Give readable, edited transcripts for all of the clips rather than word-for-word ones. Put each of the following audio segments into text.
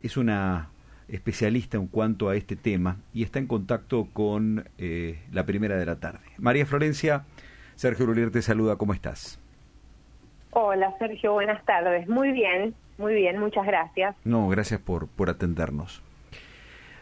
es una especialista en cuanto a este tema y está en contacto con La Primera de la Tarde. María Florencia, Sergio Brulier te saluda, ¿cómo estás? Hola Sergio, buenas tardes. Muy bien, muchas gracias. No, gracias por atendernos.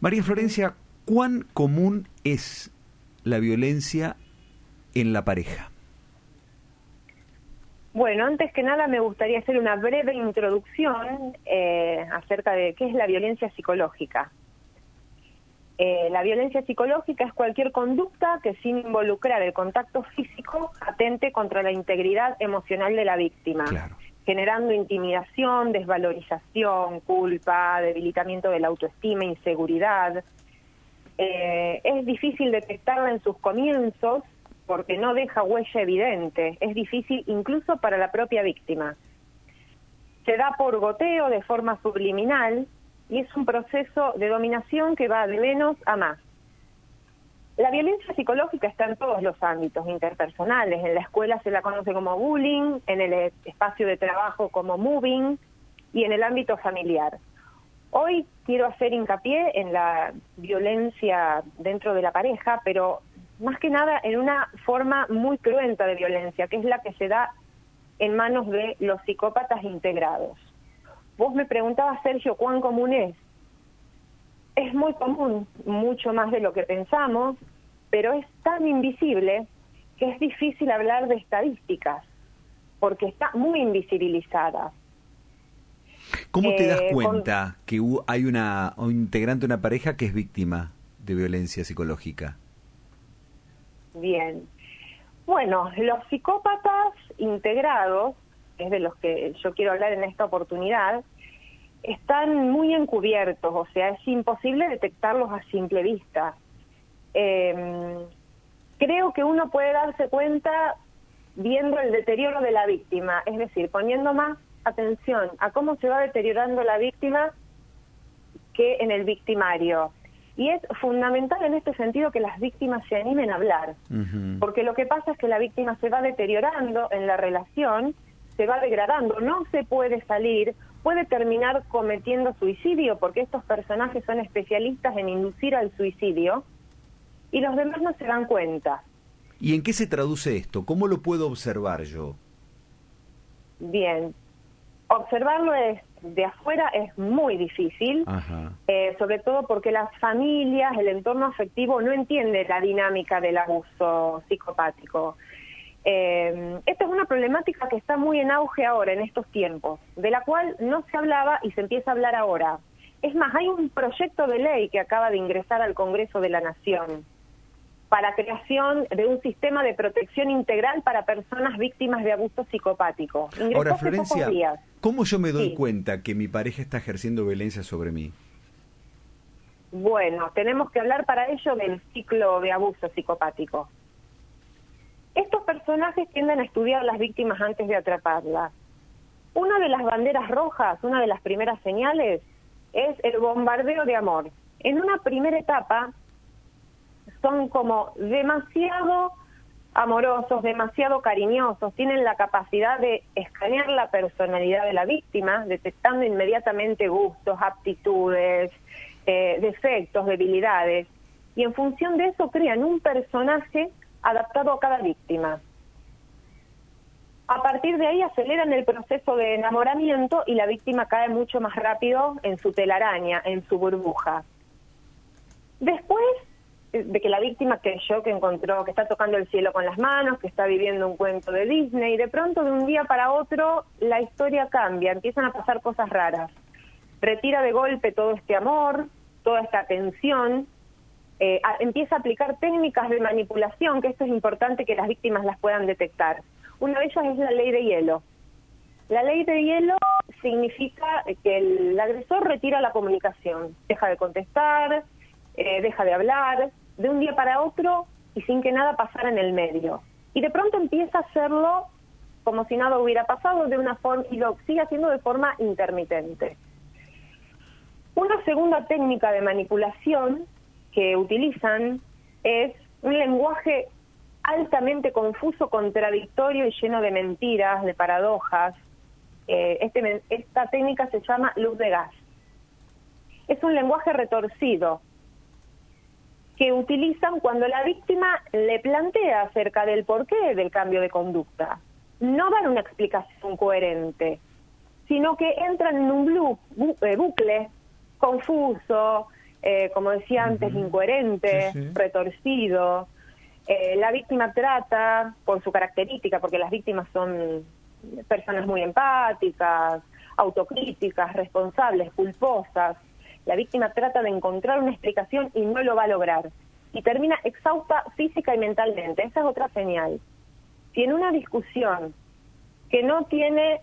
María Florencia, ¿cuán común es la violencia en la pareja? Bueno, antes que nada me gustaría hacer una breve introducción acerca de qué es la violencia psicológica. La violencia psicológica es cualquier conducta que, sin involucrar el contacto físico, atente contra la integridad emocional de la víctima, claro, generando intimidación, desvalorización, culpa, debilitamiento de la autoestima, inseguridad. Es difícil detectarla en sus comienzos porque no deja huella evidente. Es difícil incluso para la propia víctima. Se da por goteo, de forma subliminal, y es un proceso de dominación que va de menos a más. La violencia psicológica está en todos los ámbitos interpersonales. En la escuela se la conoce como bullying, en el espacio de trabajo como mobbing y en el ámbito familiar. Hoy quiero hacer hincapié en la violencia dentro de la pareja, pero más que nada en una forma muy cruenta de violencia, que es la que se da en manos de los psicópatas integrados. Vos me preguntabas, Sergio, ¿cuán común es? Es muy común, mucho más de lo que pensamos, pero es tan invisible que es difícil hablar de estadísticas, porque está muy invisibilizada. ¿Cómo te das cuenta que hay un integrante de una pareja que es víctima de violencia psicológica? Bien. Bueno, los psicópatas integrados, es de los que yo quiero hablar en esta oportunidad, están muy encubiertos, o sea, es imposible detectarlos a simple vista. Creo que uno puede darse cuenta viendo el deterioro de la víctima, es decir, poniendo más atención a cómo se va deteriorando la víctima que en el victimario. Y es fundamental en este sentido que las víctimas se animen a hablar, porque lo que pasa es que la víctima se va deteriorando en la relación, se va degradando, no se puede salir, puede terminar cometiendo suicidio, porque estos personajes son especialistas en inducir al suicidio, y los demás no se dan cuenta. ¿Y en qué se traduce esto? ¿Cómo lo puedo observar yo? Bien, observarlo de afuera es muy difícil, sobre todo porque las familias, el entorno afectivo no entiende la dinámica del abuso psicopático. Esta es una problemática que está muy en auge ahora, en estos tiempos, de la cual no se hablaba y se empieza a hablar ahora. Es más, hay un proyecto de ley que acaba de ingresar al Congreso de la Nación para creación de un sistema de protección integral para personas víctimas de abuso psicopático. Ingresó ahora, hace Florencia, pocos días. ¿Cómo yo me doy cuenta que mi pareja está ejerciendo violencia sobre mí? Bueno, tenemos que hablar para ello del ciclo de abuso psicopático. Estos personajes tienden a estudiar a las víctimas antes de atraparlas. Una de las banderas rojas, una de las primeras señales, es el bombardeo de amor. En una primera etapa son como demasiado amorosos, demasiado cariñosos, tienen la capacidad de escanear la personalidad de la víctima, detectando inmediatamente gustos, aptitudes, defectos, debilidades, y en función de eso crean un personaje adaptado a cada víctima. A partir de ahí aceleran el proceso de enamoramiento y la víctima cae mucho más rápido en su telaraña, en su burbuja. Después de que la víctima creyó que encontró, que está tocando el cielo con las manos, que está viviendo un cuento de Disney, y de pronto de un día para otro la historia cambia, empiezan a pasar cosas raras. Retira de golpe todo este amor, toda esta atención, empieza a aplicar técnicas de manipulación, que esto es importante que las víctimas las puedan detectar. Una de ellas es la ley de hielo. La ley de hielo significa que el agresor retira la comunicación, deja de contestar, deja de hablar, de un día para otro y sin que nada pasara en el medio. Y de pronto empieza a hacerlo como si nada hubiera pasado de una forma, y lo sigue haciendo de forma intermitente. Una segunda técnica de manipulación que utilizan es un lenguaje altamente confuso, contradictorio y lleno de mentiras, de paradojas. Esta técnica se llama luz de gas. es un lenguaje retorcido que utilizan cuando la víctima le plantea acerca del porqué del cambio de conducta. No dan una explicación coherente, sino que entran en un bucle confuso, como decía antes, incoherente, retorcido. La víctima trata, por su característica, porque las víctimas son personas muy empáticas, autocríticas, responsables, culposas. La víctima trata de encontrar una explicación y no lo va a lograr. Y termina exhausta física y mentalmente. Esa es otra señal. Si en una discusión que no tiene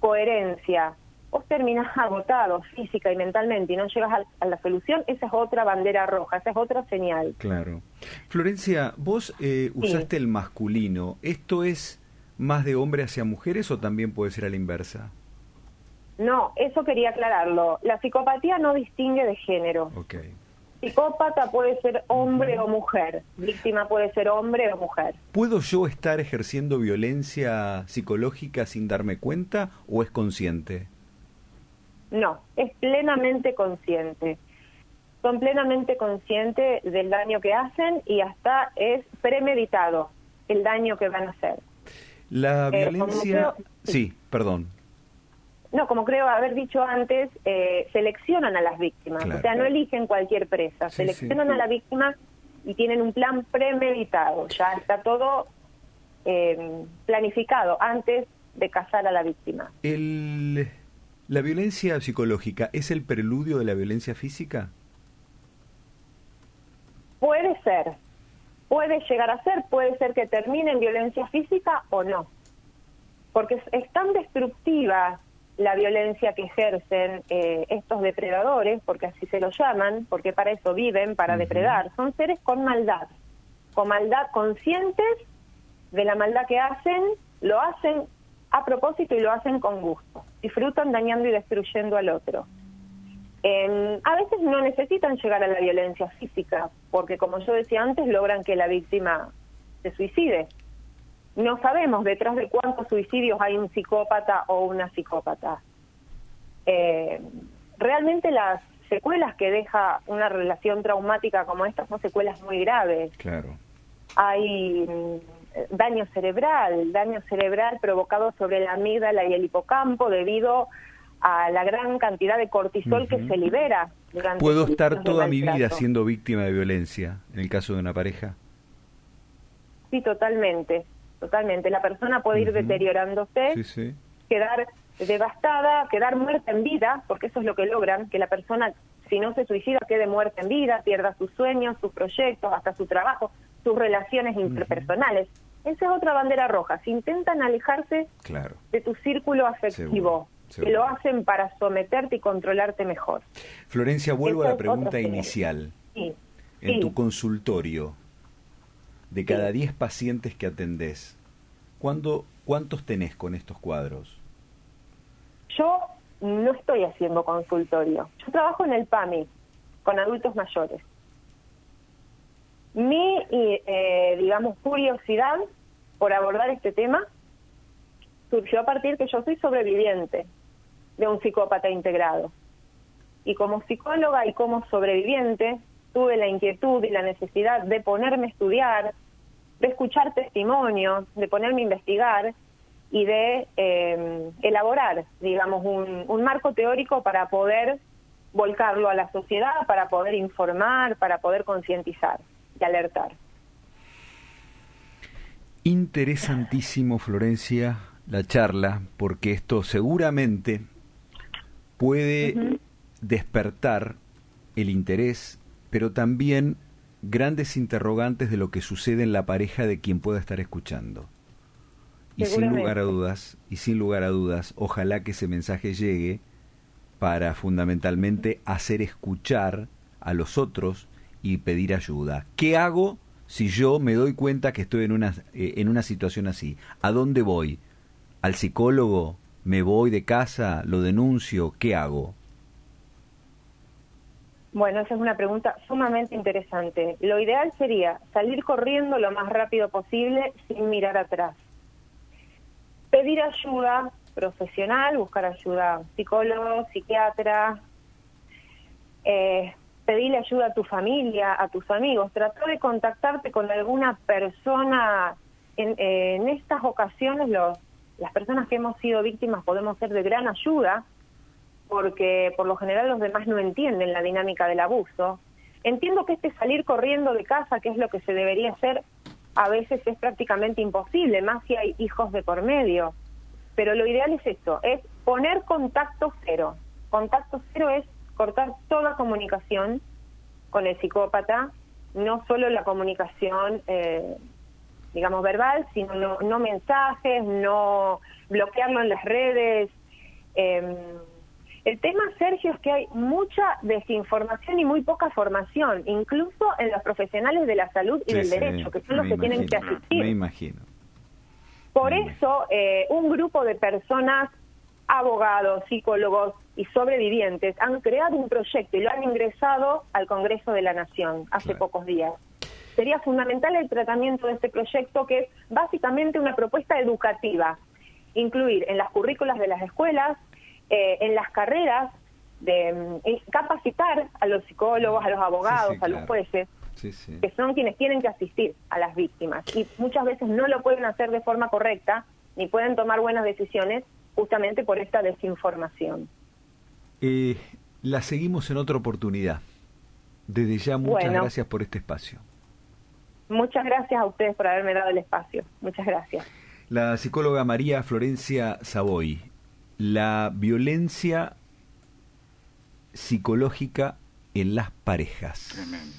coherencia, vos terminás agotado física y mentalmente y no llegas a la solución, esa es otra bandera roja, esa es otra señal. Claro. Florencia, vos usaste el masculino. ¿Esto es más de hombre hacia mujeres o también puede ser a la inversa? No, eso quería aclararlo. La psicopatía no distingue de género. Okay. Psicópata puede ser hombre o mujer. Víctima puede ser hombre o mujer. ¿Puedo yo estar ejerciendo violencia psicológica sin darme cuenta o es consciente? No, es plenamente consciente. Son plenamente conscientes del daño que hacen y hasta es premeditado el daño que van a hacer. La violencia... Sí, perdón. No, como creo haber dicho antes, seleccionan a las víctimas. Claro. O sea, no eligen cualquier presa, seleccionan a la víctima y tienen un plan premeditado. Ya está todo planificado antes de cazar a la víctima. ¿La violencia psicológica es el preludio de la violencia física? Puede ser. Puede llegar a ser, puede ser que termine en violencia física o no. Porque es tan destructiva la violencia que ejercen estos depredadores, porque así se lo llaman, porque para eso viven, para depredar. Son seres con maldad conscientes de la maldad que hacen, lo hacen a propósito y lo hacen con gusto. Disfrutan dañando y destruyendo al otro. A veces no necesitan llegar a la violencia física, porque como yo decía antes, logran que la víctima se suicide. No sabemos detrás de cuántos suicidios hay un psicópata o una psicópata. Realmente las secuelas que deja una relación traumática como esta son secuelas muy graves. Claro. Hay daño cerebral provocado sobre la amígdala y el hipocampo debido a la gran cantidad de cortisol que se libera durante... ¿Puedo estar toda mi vida siendo víctima de violencia en el caso de una pareja? Sí, totalmente. La persona puede ir deteriorándose, quedar devastada, quedar muerta en vida, porque eso es lo que logran, que la persona, si no se suicida, quede muerta en vida, pierda sus sueños, sus proyectos, hasta su trabajo, sus relaciones interpersonales. Esa es otra bandera roja. Si intentan alejarse de tu círculo afectivo, que lo hacen para someterte y controlarte mejor. Florencia, vuelvo a la pregunta inicial. En tu consultorio, de cada 10 pacientes que atendés, ¿cuántos tenés con estos cuadros? Yo no estoy haciendo consultorio. Yo trabajo en el PAMI, con adultos mayores. Mi, curiosidad por abordar este tema surgió a partir que yo soy sobreviviente de un psicópata integrado. Y como psicóloga y como sobreviviente, tuve la inquietud y la necesidad de ponerme a estudiar, de escuchar testimonios, de ponerme a investigar y de elaborar, un marco teórico para poder volcarlo a la sociedad, para poder informar, para poder concientizar y alertar. Interesantísimo, Florencia, la charla, porque esto seguramente puede despertar el interés, pero también grandes interrogantes de lo que sucede en la pareja de quien pueda estar escuchando. Y sin lugar a dudas, ojalá que ese mensaje llegue para fundamentalmente hacer escuchar a los otros y pedir ayuda. ¿Qué hago si yo me doy cuenta que estoy en una situación así? ¿A dónde voy? ¿Al psicólogo? ¿Me voy de casa? ¿Lo denuncio? ¿Qué hago? Bueno, esa es una pregunta sumamente interesante. Lo ideal sería salir corriendo lo más rápido posible sin mirar atrás. Pedir ayuda profesional, buscar ayuda psicólogo, psiquiatra. pedirle ayuda a tu familia, a tus amigos, tratar de contactarte con alguna persona. En estas ocasiones las personas que hemos sido víctimas podemos ser de gran ayuda, porque por lo general los demás no entienden la dinámica del abuso. Entiendo que salir corriendo de casa, que es lo que se debería hacer, a veces es prácticamente imposible, más si hay hijos de por medio. Pero lo ideal es esto, es poner contacto cero. Contacto cero es cortar toda comunicación con el psicópata, no solo la comunicación, digamos, verbal, sino no mensajes, no bloquearlo en las redes. El tema, Sergio, es que hay mucha desinformación y muy poca formación, incluso en los profesionales de la salud y del derecho, que son los que tienen que asistir. Me imagino. Por eso, un grupo de personas, abogados, psicólogos y sobrevivientes han creado un proyecto y lo han ingresado al Congreso de la Nación hace pocos días. Sería fundamental el tratamiento de este proyecto, que es básicamente una propuesta educativa, incluir en las currículas de las escuelas, en las carreras, capacitar a los psicólogos, a los abogados, a los jueces, que son quienes tienen que asistir a las víctimas. Y muchas veces no lo pueden hacer de forma correcta, ni pueden tomar buenas decisiones, justamente por esta desinformación. La seguimos en otra oportunidad. Desde ya, muchas gracias por este espacio. Muchas gracias a ustedes por haberme dado el espacio. Muchas gracias. La psicóloga María Florencia Savoy. La violencia psicológica en las parejas. Tremendo.